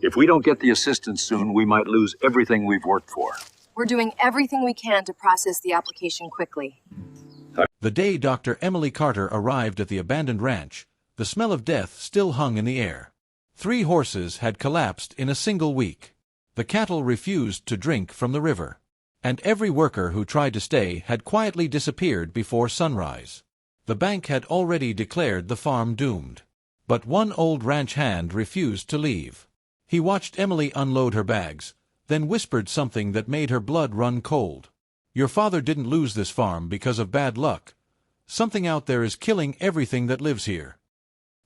If we don't get the assistance soon, we might lose everything we've worked for. We're doing everything we can to process the application quickly. The day Dr. Emily Carter arrived at the abandoned ranch, the smell of death still hung in the air. 3 horses had collapsed in a single week. The cattle refused to drink from the river. And every worker who tried to stay had quietly disappeared before sunrise. The bank had already declared the farm doomed. But one old ranch hand refused to leave. He watched Emily unload her bags, then whispered something that made her blood run cold. "Your father didn't lose this farm because of bad luck. Something out there is killing everything that lives here."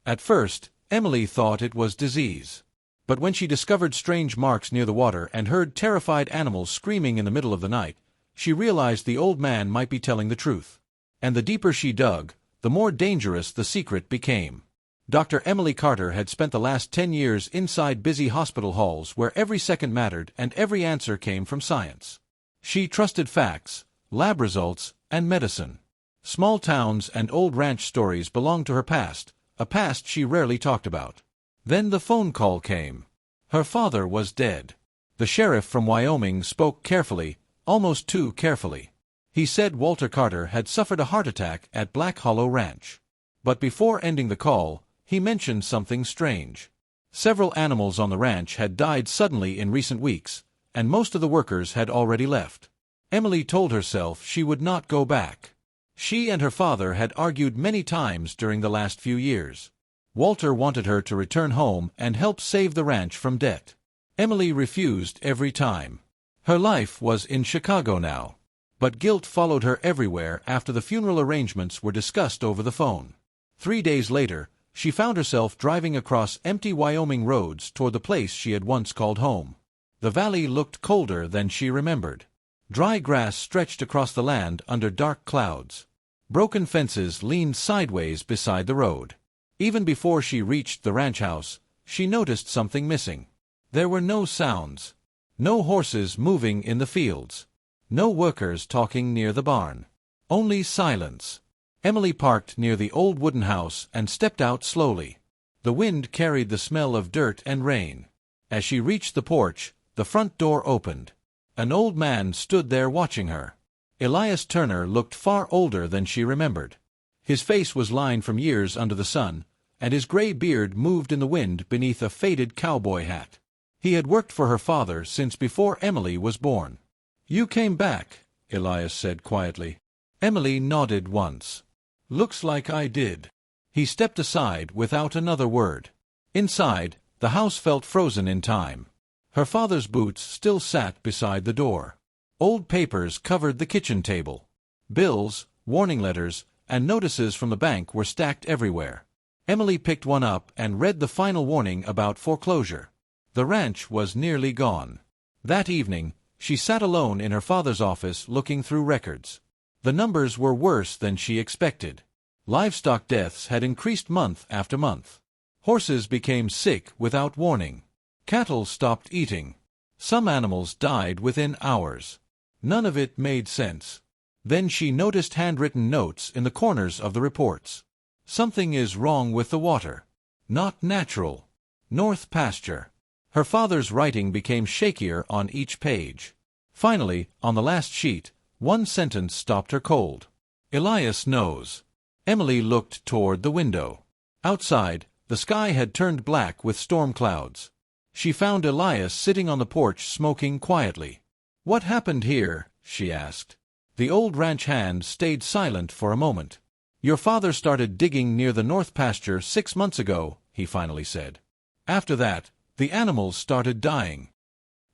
At first, Emily thought it was disease. But when she discovered strange marks near the water and heard terrified animals screaming in the middle of the night, she realized the old man might be telling the truth. And the deeper she dug, the more dangerous the secret became. Dr. Emily Carter had spent the last 10 years inside busy hospital halls where every second mattered and every answer came from science. She trusted facts, lab results, and medicine. Small towns and old ranch stories belonged to her past, a past she rarely talked about. Then the phone call came. Her father was dead. The sheriff from Wyoming spoke carefully, almost too carefully. He said Walter Carter had suffered a heart attack at Black Hollow Ranch. But before ending the call, he mentioned something strange. Several animals on the ranch had died suddenly in recent weeks, and most of the workers had already left. Emily told herself she would not go back. She and her father had argued many times during the last few years. Walter wanted her to return home and help save the ranch from debt. Emily refused every time. Her life was in Chicago now. But guilt followed her everywhere after the funeral arrangements were discussed over the phone. 3 days later, she found herself driving across empty Wyoming roads toward the place she had once called home. The valley looked colder than she remembered. Dry grass stretched across the land under dark clouds. Broken fences leaned sideways beside the road. Even before she reached the ranch house, she noticed something missing. There were no sounds. No horses moving in the fields. No workers talking near the barn. Only silence. Emily parked near the old wooden house and stepped out slowly. The wind carried the smell of dirt and rain. As she reached the porch, the front door opened. An old man stood there watching her. Elias Turner looked far older than she remembered. His face was lined from years under the sun, and his gray beard moved in the wind beneath a faded cowboy hat. He had worked for her father since before Emily was born. "You came back," Elias said quietly. Emily nodded once. "Looks like I did." He stepped aside without another word. Inside, the house felt frozen in time. Her father's boots still sat beside the door. Old papers covered the kitchen table. Bills, warning letters, and notices from the bank were stacked everywhere. Emily picked one up and read the final warning about foreclosure. The ranch was nearly gone. That evening, she sat alone in her father's office looking through records. The numbers were worse than she expected. Livestock deaths had increased month after month. Horses became sick without warning. Cattle stopped eating. Some animals died within hours. None of it made sense. Then she noticed handwritten notes in the corners of the reports. "Something is wrong with the water. Not natural. North pasture." Her father's writing became shakier on each page. Finally, on the last sheet, one sentence stopped her cold. "Elias knows." Emily looked toward the window. Outside, the sky had turned black with storm clouds. She found Elias sitting on the porch smoking quietly. "What happened here?" she asked. The old ranch hand stayed silent for a moment. "Your father started digging near the north pasture 6 months ago," he finally said. "After that, the animals started dying."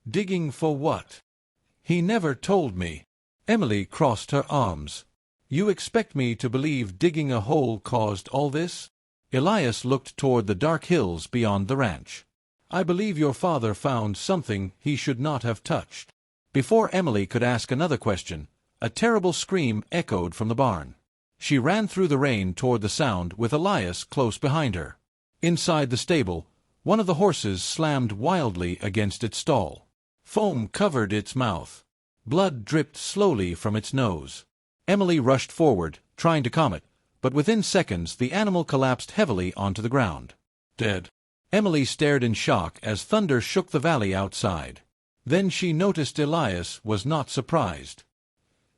"Digging for what?" "He never told me." Emily crossed her arms. "You expect me to believe digging a hole caused all this?" Elias looked toward the dark hills beyond the ranch. "I believe your father found something he should not have touched." Before Emily could ask another question, a terrible scream echoed from the barn. She ran through the rain toward the sound with Elias close behind her. Inside the stable, one of the horses slammed wildly against its stall. Foam covered its mouth. Blood dripped slowly from its nose. Emily rushed forward, trying to calm it, but within seconds the animal collapsed heavily onto the ground. "Dead," Emily stared in shock as thunder shook the valley outside. Then she noticed Elias was not surprised.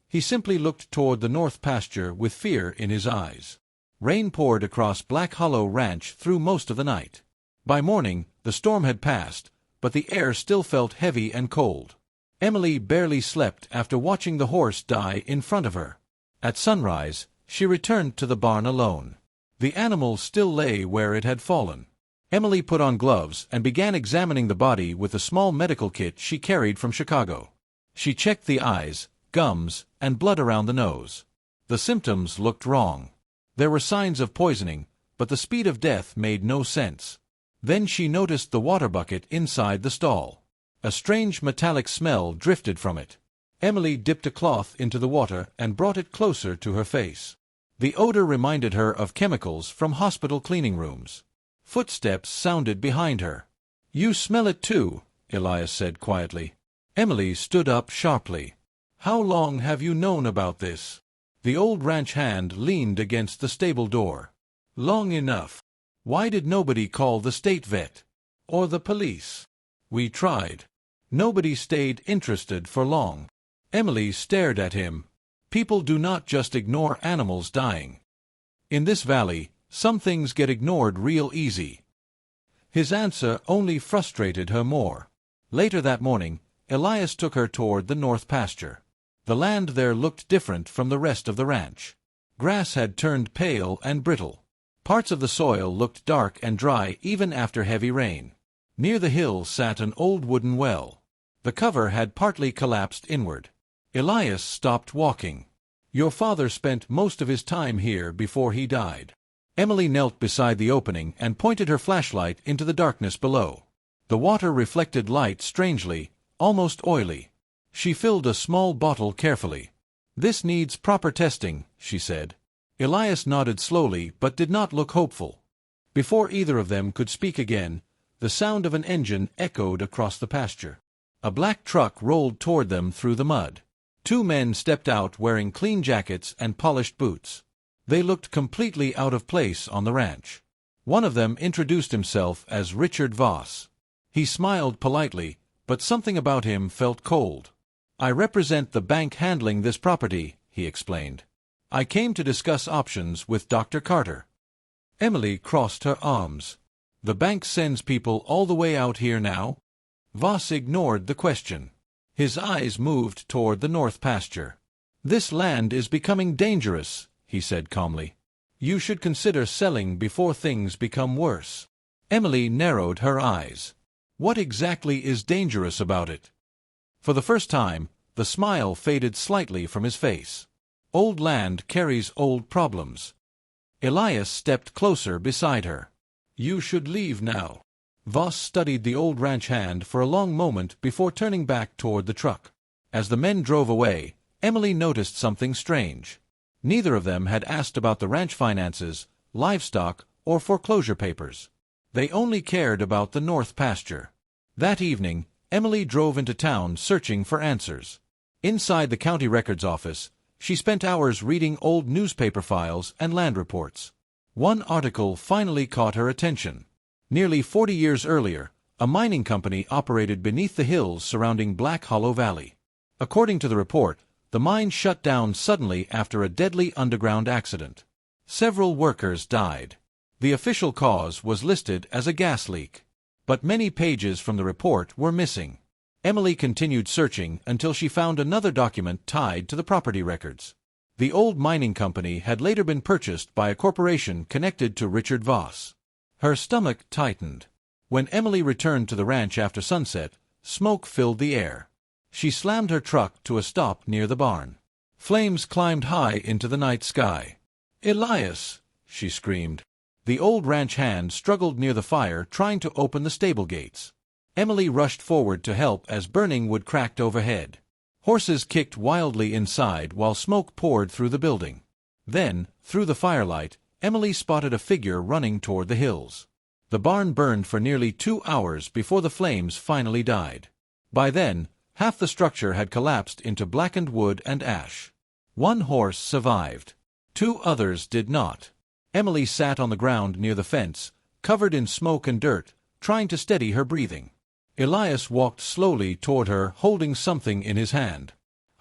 He simply looked toward the north pasture with fear in his eyes. Rain poured across Black Hollow Ranch through most of the night. By morning, the storm had passed, but the air still felt heavy and cold. Emily barely slept after watching the horse die in front of her. At sunrise, she returned to the barn alone. The animal still lay where it had fallen. Emily put on gloves and began examining the body with a small medical kit she carried from Chicago. She checked the eyes, gums, and blood around the nose. The symptoms looked wrong. There were signs of poisoning, but the speed of death made no sense. Then she noticed the water bucket inside the stall. A strange metallic smell drifted from it. Emily dipped a cloth into the water and brought it closer to her face. The odor reminded her of chemicals from hospital cleaning rooms. Footsteps sounded behind her. "You smell it too," Elias said quietly. Emily stood up sharply. "How long have you known about this?" The old ranch hand leaned against the stable door. "Long enough. Why did nobody call the state vet? Or the police?" "We tried. Nobody stayed interested for long." Emily stared at him. People do not just ignore animals dying. In this valley, some things get ignored real easy. His answer only frustrated her more. Later that morning, Elias took her toward the north pasture. The land there looked different from the rest of the ranch. Grass had turned pale and brittle. Parts of the soil looked dark and dry even after heavy rain. Near the hill sat an old wooden well. The cover had partly collapsed inward. Elias stopped walking. "Your father spent most of his time here before he died." Emily knelt beside the opening and pointed her flashlight into the darkness below. The water reflected light strangely, almost oily. She filled a small bottle carefully. "This needs proper testing," she said. Elias nodded slowly but did not look hopeful. Before either of them could speak again, the sound of an engine echoed across the pasture. A black truck rolled toward them through the mud. Two men stepped out wearing clean jackets and polished boots. They looked completely out of place on the ranch. One of them introduced himself as Richard Voss. He smiled politely, but something about him felt cold. "I represent the bank handling this property," he explained. "I came to discuss options with Dr. Carter." Emily crossed her arms. "The bank sends people all the way out here now?" Voss ignored the question. His eyes moved toward the north pasture. "This land is becoming dangerous," he said calmly. "You should consider selling before things become worse." Emily narrowed her eyes. "What exactly is dangerous about it?" For the first time, the smile faded slightly from his face. "Old land carries old problems." Elias stepped closer beside her. "You should leave now." Voss studied the old ranch hand for a long moment before turning back toward the truck. As the men drove away, Emily noticed something strange. Neither of them had asked about the ranch finances, livestock, or foreclosure papers. They only cared about the north pasture. That evening, Emily drove into town searching for answers. Inside the county records office, she spent hours reading old newspaper files and land reports. One article finally caught her attention. Nearly 40 years earlier, a mining company operated beneath the hills surrounding Black Hollow Valley. According to the report, the mine shut down suddenly after a deadly underground accident. Several workers died. The official cause was listed as a gas leak. But many pages from the report were missing. Emily continued searching until she found another document tied to the property records. The old mining company had later been purchased by a corporation connected to Richard Voss. Her stomach tightened. When Emily returned to the ranch after sunset, smoke filled the air. She slammed her truck to a stop near the barn. Flames climbed high into the night sky. "Elias!" she screamed. The old ranch hand struggled near the fire trying to open the stable gates. Emily rushed forward to help as burning wood cracked overhead. Horses kicked wildly inside while smoke poured through the building. Then, through the firelight, Emily spotted a figure running toward the hills. The barn burned for nearly 2 hours before the flames finally died. By then, half the structure had collapsed into blackened wood and ash. One horse survived. 2 others did not. Emily sat on the ground near the fence, covered in smoke and dirt, trying to steady her breathing. Elias walked slowly toward her, holding something in his hand.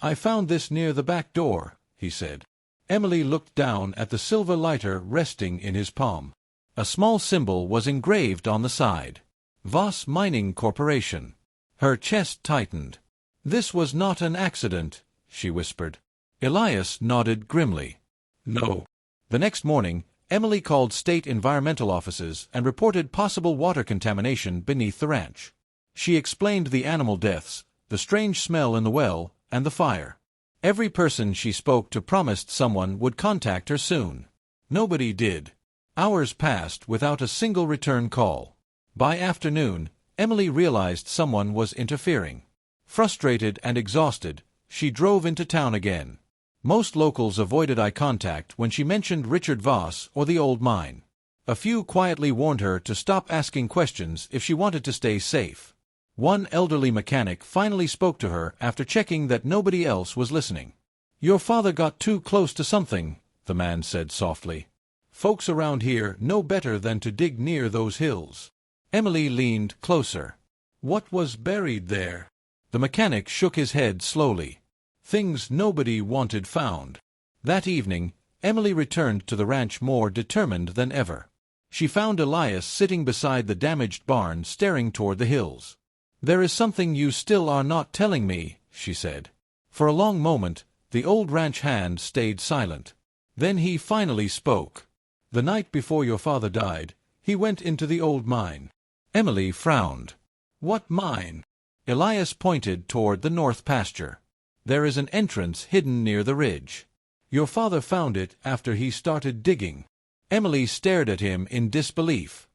"I found this near the back door," he said. Emily looked down at the silver lighter resting in his palm. A small symbol was engraved on the side. Voss Mining Corporation. Her chest tightened. "This was not an accident," she whispered. Elias nodded grimly. "No." The next morning, Emily called state environmental offices and reported possible water contamination beneath the ranch. She explained the animal deaths, the strange smell in the well, and the fire. Every person she spoke to promised someone would contact her soon. Nobody did. Hours passed without a single return call. By afternoon, Emily realized someone was interfering. Frustrated and exhausted, she drove into town again. Most locals avoided eye contact when she mentioned Richard Voss or the old mine. A few quietly warned her to stop asking questions if she wanted to stay safe. One elderly mechanic finally spoke to her after checking that nobody else was listening. "Your father got too close to something," the man said softly. "Folks around here know better than to dig near those hills." Emily leaned closer. "What was buried there?" The mechanic shook his head slowly. "Things nobody wanted found." That evening, Emily returned to the ranch more determined than ever. She found Elias sitting beside the damaged barn, staring toward the hills. "There is something you still are not telling me," she said. For a long moment, the old ranch hand stayed silent. Then he finally spoke. "The night before your father died, he went into the old mine." Emily frowned. "What mine?" Elias pointed toward the north pasture. "There is an entrance hidden near the ridge. Your father found it after he started digging." Emily stared at him in disbelief.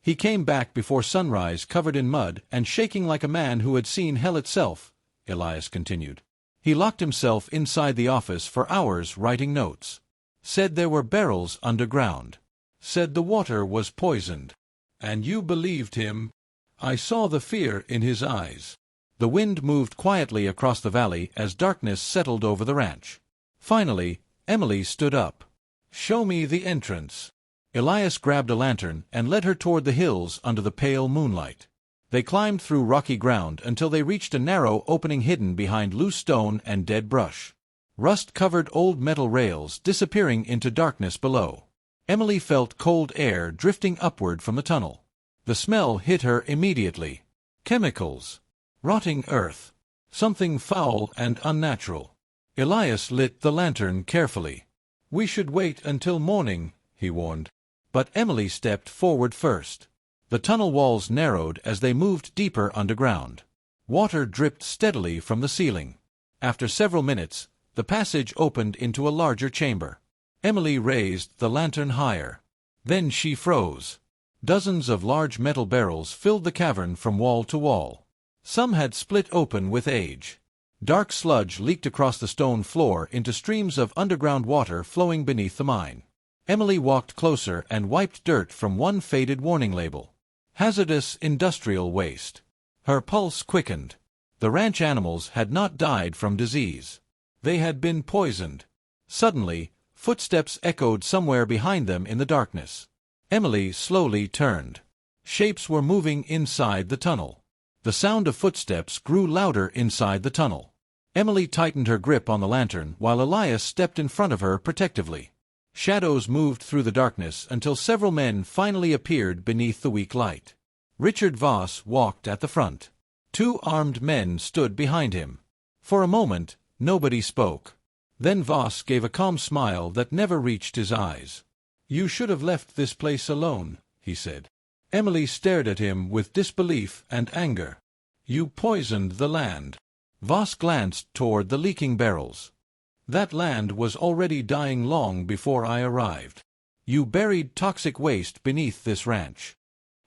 "He came back before sunrise, covered in mud and shaking like a man who had seen hell itself," Elias continued. "He locked himself inside the office for hours writing notes. Said there were barrels underground. Said the water was poisoned." "And you believed him?" "I saw the fear in his eyes." The wind moved quietly across the valley as darkness settled over the ranch. Finally, Emily stood up. "Show me the entrance." Elias grabbed a lantern and led her toward the hills under the pale moonlight. They climbed through rocky ground until they reached a narrow opening hidden behind loose stone and dead brush. Rust-covered old metal rails disappearing into darkness below. Emily felt cold air drifting upward from the tunnel. The smell hit her immediately. Chemicals. Rotting earth. Something foul and unnatural. Elias lit the lantern carefully. "We should wait until morning," he warned. But Emily stepped forward first. The tunnel walls narrowed as they moved deeper underground. Water dripped steadily from the ceiling. After several minutes, the passage opened into a larger chamber. Emily raised the lantern higher. Then she froze. Dozens of large metal barrels filled the cavern from wall to wall. Some had split open with age. Dark sludge leaked across the stone floor into streams of underground water flowing beneath the mine. Emily walked closer and wiped dirt from one faded warning label. "Hazardous industrial waste." Her pulse quickened. The ranch animals had not died from disease. They had been poisoned. Suddenly, footsteps echoed somewhere behind them in the darkness. Emily slowly turned. Shapes were moving inside the tunnel. The sound of footsteps grew louder inside the tunnel. Emily tightened her grip on the lantern while Elias stepped in front of her protectively. Shadows moved through the darkness until several men finally appeared beneath the weak light. Richard Voss walked at the front. Two armed men stood behind him. For a moment, nobody spoke. Then Voss gave a calm smile that never reached his eyes. "You should have left this place alone," he said. Emily stared at him with disbelief and anger. "You poisoned the land." Voss glanced toward the leaking barrels. "That land was already dying long before I arrived. You buried toxic waste beneath this ranch.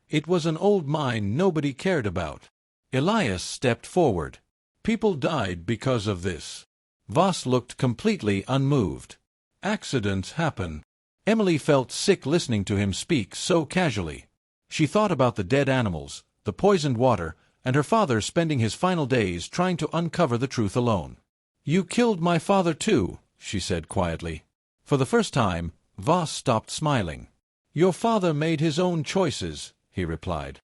It was an old mine nobody cared about." Elias stepped forward. "People died because of this." Voss looked completely unmoved. "Accidents happen." Emily felt sick listening to him speak so casually. She thought about the dead animals, the poisoned water, and her father spending his final days trying to uncover the truth alone. "You killed my father too," she said quietly. For the first time, Voss stopped smiling. "Your father made his own choices," he replied.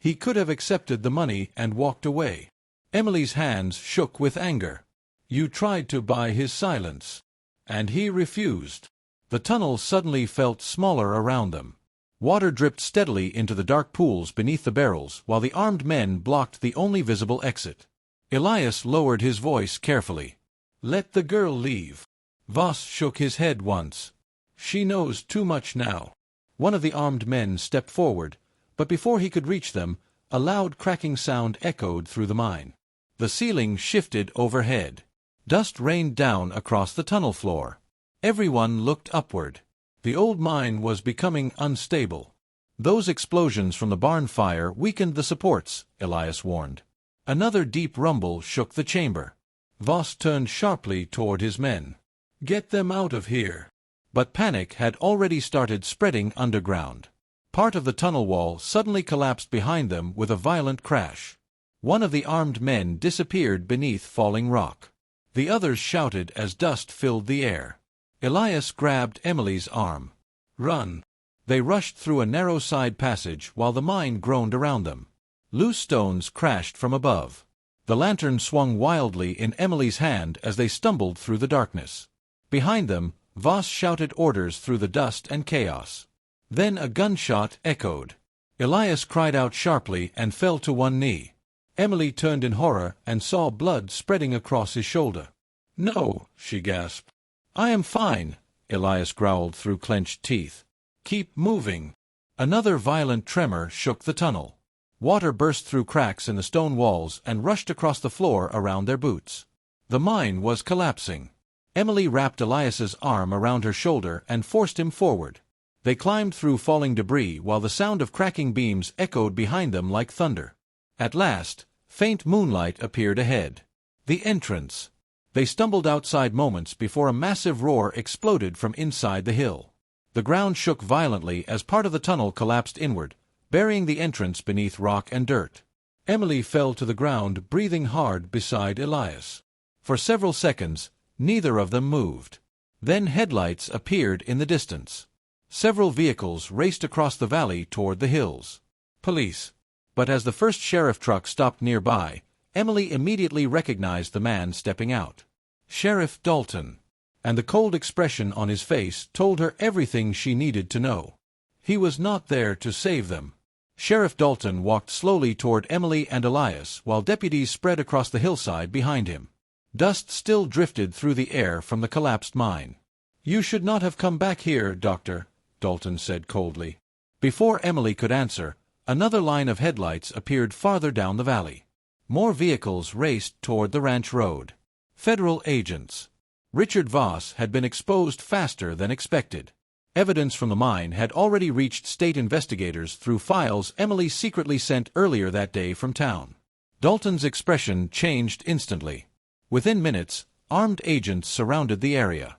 He could have accepted the money and walked away. Emily's hands shook with anger. You tried to buy his silence. And he refused. The tunnel suddenly felt smaller around them. Water dripped steadily into the dark pools beneath the barrels while the armed men blocked the only visible exit. Elias lowered his voice carefully. Let the girl leave. Voss shook his head once. She knows too much now. One of the armed men stepped forward, but before he could reach them, a loud cracking sound echoed through the mine. The ceiling shifted overhead. Dust rained down across the tunnel floor. Everyone looked upward. The old mine was becoming unstable. Those explosions from the barn fire weakened the supports, Elias warned. Another deep rumble shook the chamber. Voss turned sharply toward his men. Get them out of here. But panic had already started spreading underground. Part of the tunnel wall suddenly collapsed behind them with a violent crash. One of the armed men disappeared beneath falling rock. The others shouted as dust filled the air. Elias grabbed Emily's arm. Run! They rushed through a narrow side passage while the mine groaned around them. Loose stones crashed from above. The lantern swung wildly in Emily's hand as they stumbled through the darkness. Behind them, Voss shouted orders through the dust and chaos. Then a gunshot echoed. Elias cried out sharply and fell to one knee. Emily turned in horror and saw blood spreading across his shoulder. No, she gasped. I am fine, Elias growled through clenched teeth. Keep moving. Another violent tremor shook the tunnel. Water burst through cracks in the stone walls and rushed across the floor around their boots. The mine was collapsing. Emily wrapped Elias's arm around her shoulder and forced him forward. They climbed through falling debris while the sound of cracking beams echoed behind them like thunder. At last, faint moonlight appeared ahead. The entrance. They stumbled outside moments before a massive roar exploded from inside the hill. The ground shook violently as part of the tunnel collapsed inward, burying the entrance beneath rock and dirt. Emily fell to the ground, breathing hard beside Elias. For several seconds, neither of them moved. Then headlights appeared in the distance. Several vehicles raced across the valley toward the hills. Police. But as the first sheriff truck stopped nearby, Emily immediately recognized the man stepping out. Sheriff Dalton. And the cold expression on his face told her everything she needed to know. He was not there to save them. Sheriff Dalton walked slowly toward Emily and Elias while deputies spread across the hillside behind him. Dust still drifted through the air from the collapsed mine. You should not have come back here, Doctor, Dalton said coldly. Before Emily could answer, another line of headlights appeared farther down the valley. More vehicles raced toward the ranch road. Federal agents. Richard Voss had been exposed faster than expected. Evidence from the mine had already reached state investigators through files Emily secretly sent earlier that day from town. Dalton's expression changed instantly. Within minutes, armed agents surrounded the area.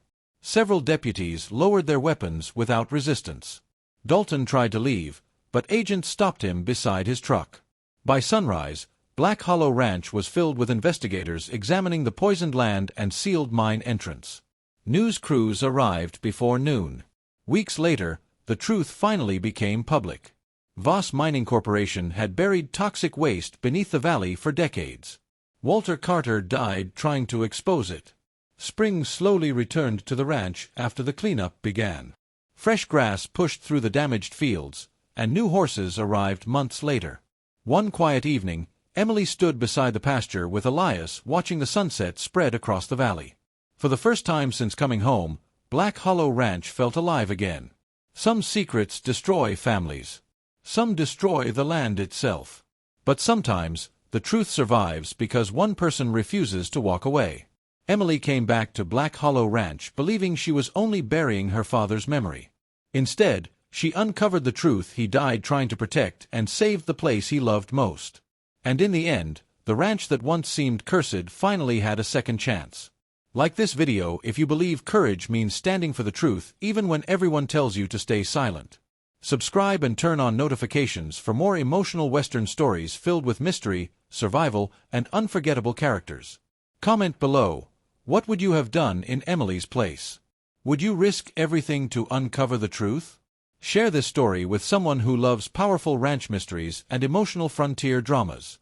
Several deputies lowered their weapons without resistance. Dalton tried to leave, but agents stopped him beside his truck. By sunrise, Black Hollow Ranch was filled with investigators examining the poisoned land and sealed mine entrance. News crews arrived before noon. Weeks later, the truth finally became public. Voss Mining Corporation had buried toxic waste beneath the valley for decades. Walter Carter died trying to expose it. Spring slowly returned to the ranch after the cleanup began. Fresh grass pushed through the damaged fields, and new horses arrived months later. One quiet evening, Emily stood beside the pasture with Elias watching the sunset spread across the valley. For the first time since coming home, Black Hollow Ranch felt alive again. Some secrets destroy families. Some destroy the land itself. But sometimes, the truth survives because one person refuses to walk away. Emily came back to Black Hollow Ranch believing she was only burying her father's memory. Instead, she uncovered the truth he died trying to protect and saved the place he loved most. And in the end, the ranch that once seemed cursed finally had a second chance. Like this video if you believe courage means standing for the truth even when everyone tells you to stay silent. Subscribe and turn on notifications for more emotional Western stories filled with mystery, survival, and unforgettable characters. Comment below, what would you have done in Emily's place? Would you risk everything to uncover the truth? Share this story with someone who loves powerful ranch mysteries and emotional frontier dramas.